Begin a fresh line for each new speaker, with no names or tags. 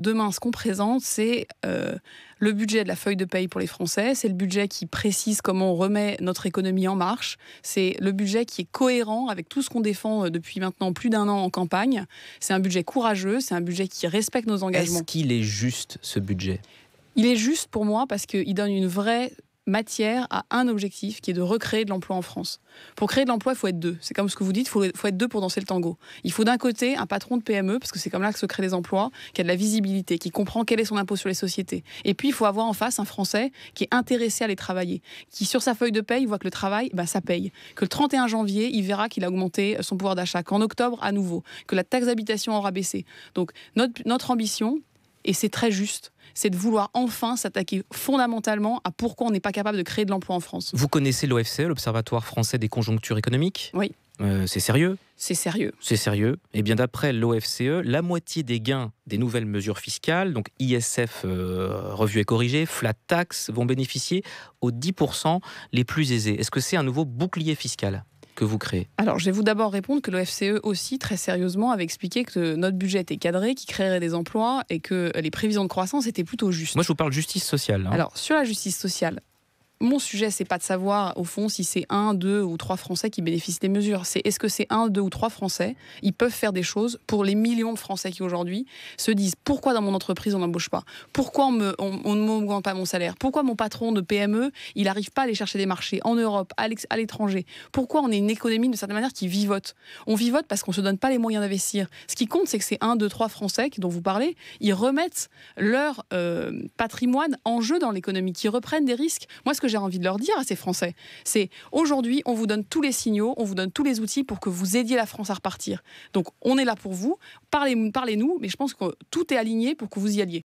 Demain, ce qu'on présente, c'est le budget de la feuille de paye pour les Français. C'est le budget qui précise comment on remet notre économie en marche. C'est le budget qui est cohérent avec tout ce qu'on défend depuis maintenant plus d'1 an en campagne. C'est un budget courageux, c'est un budget qui respecte nos engagements.
Est-ce qu'il est juste, ce budget ?
Il est juste pour moi parce qu'il donne une vraie matière à un objectif qui est de recréer de l'emploi en France. Pour créer de l'emploi, il faut être deux. C'est comme ce que vous dites, il faut être deux pour danser le tango. Il faut d'un côté un patron de PME, parce que c'est comme là que se créent les emplois, qui a de la visibilité, qui comprend quel est son impôt sur les sociétés. Et puis, il faut avoir en face un Français qui est intéressé à aller travailler, qui sur sa feuille de paye voit que le travail, ça paye. Que le 31 janvier, il verra qu'il a augmenté son pouvoir d'achat, qu'en octobre, à nouveau, que la taxe d'habitation aura baissé. Donc, notre ambition, et c'est très juste, c'est de vouloir enfin s'attaquer fondamentalement à pourquoi on n'est pas capable de créer de l'emploi en France.
Vous connaissez l'OFCE, l'Observatoire français des conjonctures économiques ?
Oui.
C'est sérieux ?
C'est sérieux.
C'est sérieux. Et bien d'après l'OFCE, la moitié des gains des nouvelles mesures fiscales, donc ISF revu et corrigé, flat tax, vont bénéficier aux 10% les plus aisés. Est-ce que c'est un nouveau bouclier fiscal que vous créez ?
Alors, je vais vous d'abord répondre que l'OFCE aussi, très sérieusement, avait expliqué que notre budget était cadré, qu'il créerait des emplois et que les prévisions de croissance étaient plutôt justes.
Moi, je vous parle de justice sociale.
Alors, sur la justice sociale, mon sujet, c'est pas de savoir, au fond, si c'est 1, 2 ou 3 Français qui bénéficient des mesures. C'est est-ce que c'est 1, 2 ou 3 Français, ils peuvent faire des choses pour les millions de Français qui, aujourd'hui, se disent pourquoi dans mon entreprise, on n'embauche pas ? Pourquoi on ne m'augmente pas mon salaire ? Pourquoi mon patron de PME, il n'arrive pas à aller chercher des marchés en Europe, à l'étranger ? Pourquoi on est une économie, de certaine manière, qui vivote ? On vivote parce qu'on ne se donne pas les moyens d'investir. Ce qui compte, c'est que ces 1, 2, 3 Français dont vous parlez, ils remettent leur patrimoine en jeu dans l'économie, qui reprennent des risques. Moi, ce que j'ai envie de leur dire à ces Français, c'est aujourd'hui, on vous donne tous les signaux, on vous donne tous les outils pour que vous aidiez la France à repartir. Donc, on est là pour vous, parlez-nous, mais je pense que tout est aligné pour que vous y alliez.